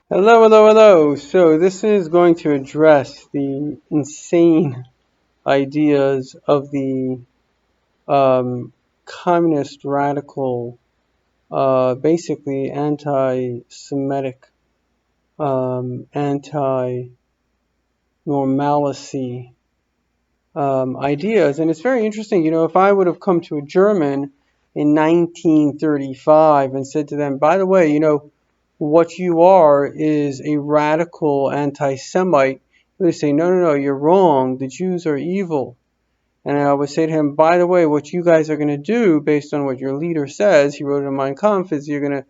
Hello, hello, hello. So this is going to address the insane ideas of the um, communist radical, basically anti-Semitic, anti-normalcy ideas. And it's very interesting. If I would have come to a German in 1935 and said to them, by the way, what you are is a radical anti-Semite, they say, no, no, no, you're wrong. The Jews are evil. And I would say to him, by the way, what you guys are going to do, based on what your leader says, he wrote it in Mein Kampf, is you're going to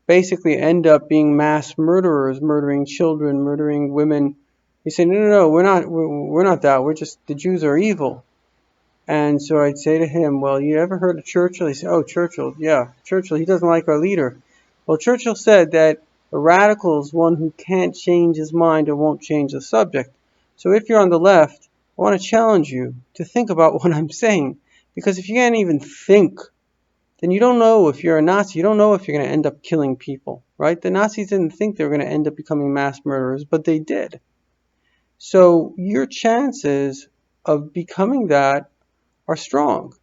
basically end up being mass murderers, murdering children, murdering women. He said, no, no, no, we're not that. We're just, the Jews are evil. And so I'd say to him, well, you ever heard of Churchill? He said, oh, Churchill, yeah, Churchill, he doesn't like our leader. Well, Churchill said that a radical is one who can't change his mind or won't change the subject. So if you're on the left, I want to challenge you to think about what I'm saying. Because if you can't even think, then you don't know if you're a Nazi. You don't know if you're going to end up killing people, right? The Nazis didn't think they were going to end up becoming mass murderers, but they did. So your chances of becoming that are strong.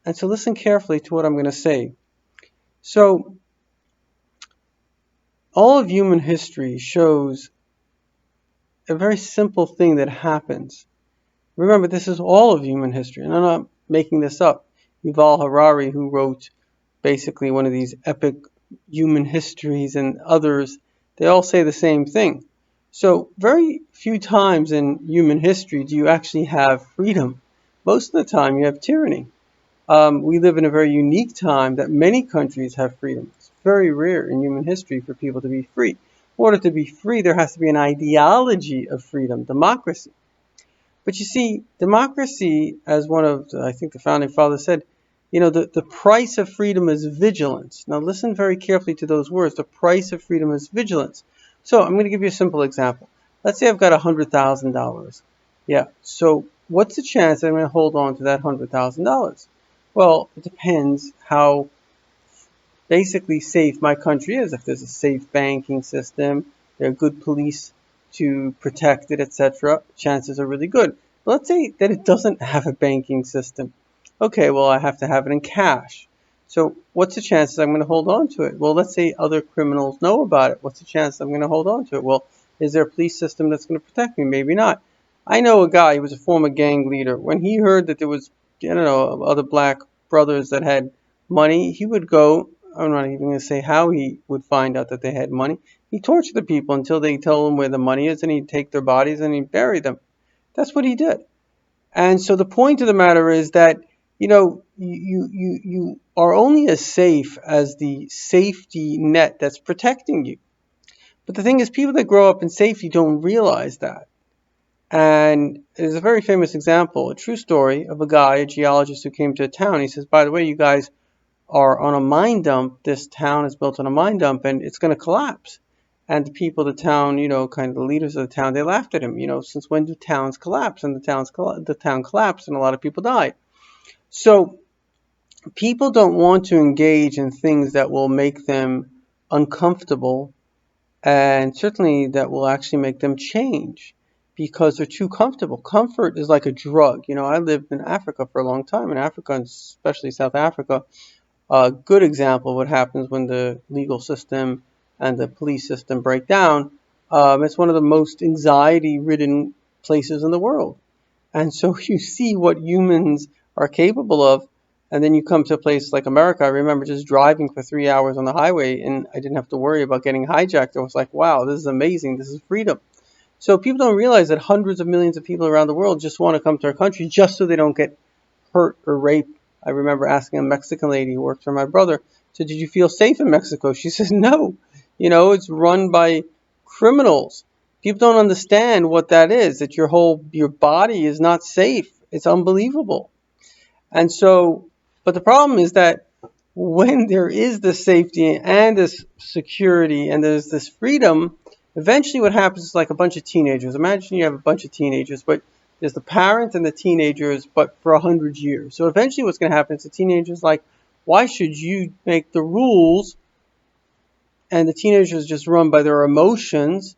And so listen carefully to what I'm going to say. So all of human history shows a very simple thing that happens. Remember, this is all of human history, and I'm not making this up. Yuval Harari, who wrote basically one of these epic human histories, and others, they all say the same thing. So very few times in human history do you actually have freedom. Most of the time you have tyranny. We live in a very unique time that many countries have freedom. It's very rare in human history for people to be free. In order to be free, there has to be an ideology of freedom, democracy. But you see, democracy, as one of, I think, the founding fathers said, the price of freedom is vigilance. Now listen very carefully to those words. The price of freedom is vigilance. So I'm going to give you a simple example. Let's say I've got $100,000. Yeah, so what's the chance that I'm going to hold on to that $100,000? Well, it depends how basically safe my country is. If there's a safe banking system, there are good police to protect it, etc., chances are really good. But let's say that it doesn't have a banking system. Okay, well, I have to have it in cash. So what's the chances I'm going to hold on to it? Well, let's say other criminals know about it. What's the chance I'm going to hold on to it? Well, is there a police system that's going to protect me? Maybe not. I know a guy, he was a former gang leader. When he heard that there was, I don't know, other black brothers that had money, he would go. I'm not even going to say how he would find out that they had money. He tortured the people until they tell him where the money is, and he'd take their bodies and he'd bury them. That's what he did. And so the point of the matter is that you are only as safe as the safety net that's protecting you. But the thing is, people that grow up in safety don't realize that. And there's a very famous example, a true story of a guy, a geologist who came to a town. He says, by the way, you guys are on a mine dump. This town is built on a mine dump and it's going to collapse. And the people of the town, kind of the leaders of the town, they laughed at him. Since when do towns collapse? And the town collapsed and a lot of people died. So people don't want to engage in things that will make them uncomfortable, and certainly that will actually make them change, because they're too comfortable. Comfort is like a drug. I lived in Africa for a long time. In Africa, and especially South Africa, a good example of what happens when the legal system and the police system break down. It's one of the most anxiety-ridden places in the world. And so you see what humans are capable of, and then you come to a place like America. I remember just driving for 3 hours on the highway, and I didn't have to worry about getting hijacked. I was like, wow, this is amazing. This is freedom. So people don't realize that hundreds of millions of people around the world just want to come to our country just so they don't get hurt or raped. I remember asking a Mexican lady who worked for my brother, so did you feel safe in Mexico? She says, no. It's run by criminals. People don't understand what that is, that your body is not safe. It's unbelievable. And so, but the problem is that when there is this safety and this security and there's this freedom, eventually what happens is like a bunch of teenagers. Imagine you have a bunch of teenagers, but there's the parents and the teenagers, but for 100 years. So eventually what's going to happen is the teenagers like, why should you make the rules and the teenagers just run by their emotions.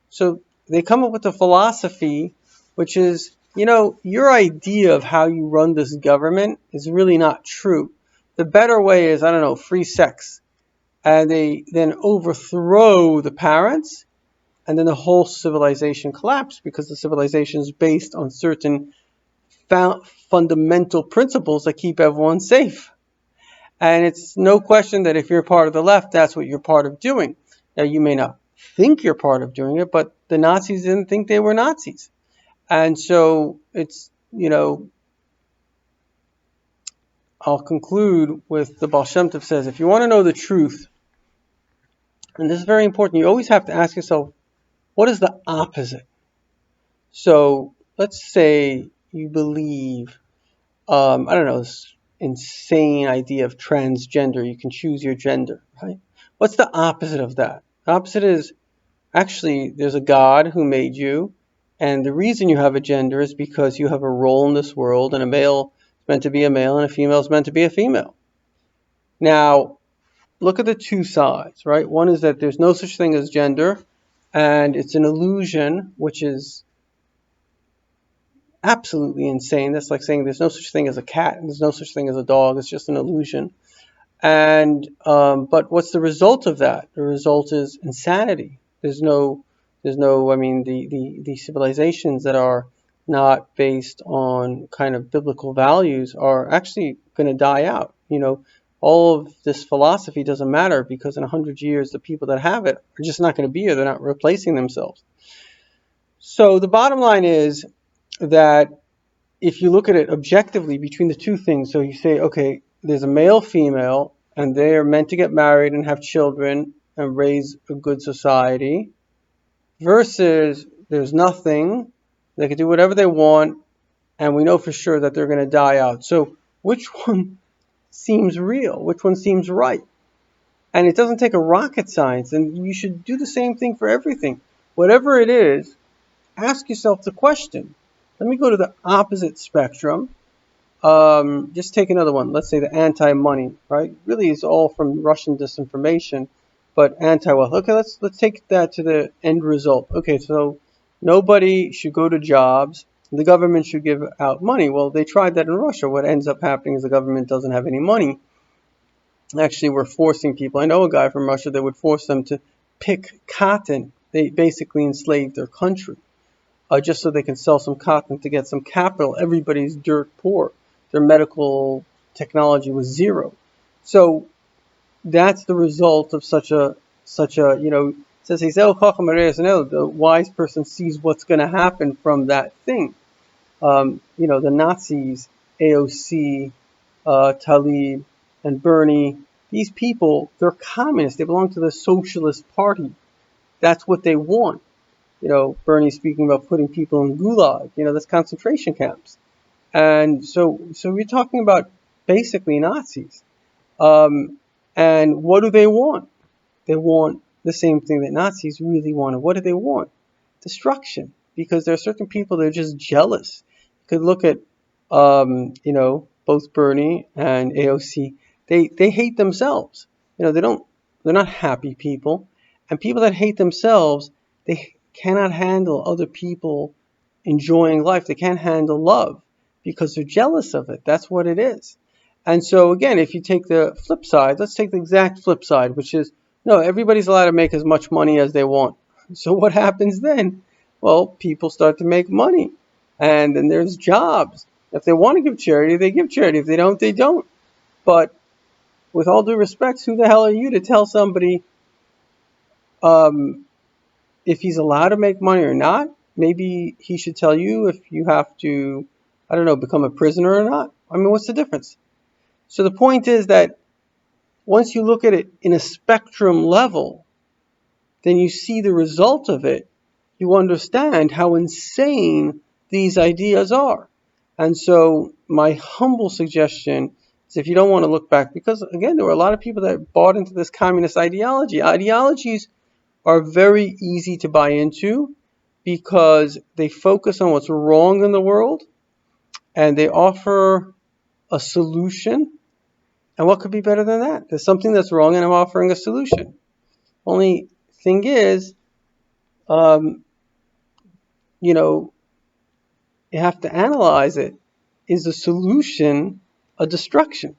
So they come up with a philosophy, which is, your idea of how you run this government is really not true. The better way is, I don't know, free sex. And they then overthrow the parents, and then the whole civilization collapsed, because the civilization is based on certain fundamental principles that keep everyone safe. And it's no question that if you're part of the left, that's what you're part of doing. Now, you may not think you're part of doing it, but the Nazis didn't think they were Nazis. And so it's, I'll conclude with the Baal Shem Tov says, if you want to know the truth, and this is very important, you always have to ask yourself, what is the opposite? So let's say you believe, I don't know, this insane idea of transgender. You can choose your gender, right? What's the opposite of that? The opposite is, actually, there's a God who made you, and the reason you have a gender is because you have a role in this world, and a male is meant to be a male, and a female is meant to be a female. Now, look at the two sides, right? One is that there's no such thing as gender, and it's an illusion, which is absolutely insane. That's like saying there's no such thing as a cat, and there's no such thing as a dog. It's just an illusion. And but what's the result of that? The result is insanity. There's no. I mean, the civilizations that are not based on kind of biblical values are actually going to die out. All of this philosophy doesn't matter, because in 100 years, the people that have it are just not going to be here. They're not replacing themselves. So the bottom line is that if you look at it objectively between the two things, so you say, okay, there's a male, female, and they are meant to get married and have children and raise a good society, versus there's nothing, they can do whatever they want, and we know for sure that they're going to die out. So which one seems real? Which one seems right? And it doesn't take a rocket science, and you should do the same thing for everything. Whatever it is, ask yourself the question. Let me go to the opposite spectrum. Just take another one. Let's say the anti-money, right? Really, it's all from Russian disinformation, but anti-wealth. Okay, let's take that to the end result. Okay, so nobody should go to jobs. The government should give out money. Well, they tried that in Russia. What ends up happening is the government doesn't have any money. Actually, we're forcing people. I know a guy from Russia that would force them to pick cotton. They basically enslaved their country, just so they can sell some cotton to get some capital. Everybody's dirt poor. Their medical technology was zero. So that's the result of such a it says the wise person sees what's going to happen from that thing. The Nazis, AOC, Talib, and Bernie, these people, they're communists. They belong to the Socialist Party. That's what they want. Bernie speaking about putting people in gulag. That's concentration camps. And so we're talking about basically Nazis. And what do they want? They want the same thing that Nazis really wanted. What do they want? Destruction. Because there are certain people that are just jealous. You could look at, both Bernie and AOC. They hate themselves. They're not happy people. And people that hate themselves, they cannot handle other people enjoying life. They can't handle love because they're jealous of it. That's what it is. And so again, if you take the flip side, let's take the exact flip side, which is, no, everybody's allowed to make as much money as they want. So what happens then? Well, people start to make money, and then there's jobs. If they want to give charity, they give charity. If they don't, they don't. But with all due respect, who the hell are you to tell somebody if he's allowed to make money or not? Maybe he should tell you if you have to, I don't know, become a prisoner or not. I mean, what's the difference? So the point is that once you look at it in a spectrum level, then you see the result of it. You understand how insane these ideas are. And so my humble suggestion is, if you don't want to look back, because again, there were a lot of people that bought into this communist ideology. Ideologies are very easy to buy into because they focus on what's wrong in the world and they offer a solution. And what could be better than that? There's something that's wrong and I'm offering a solution. Only thing is, you know, you have to analyze it. Is the solution a destruction?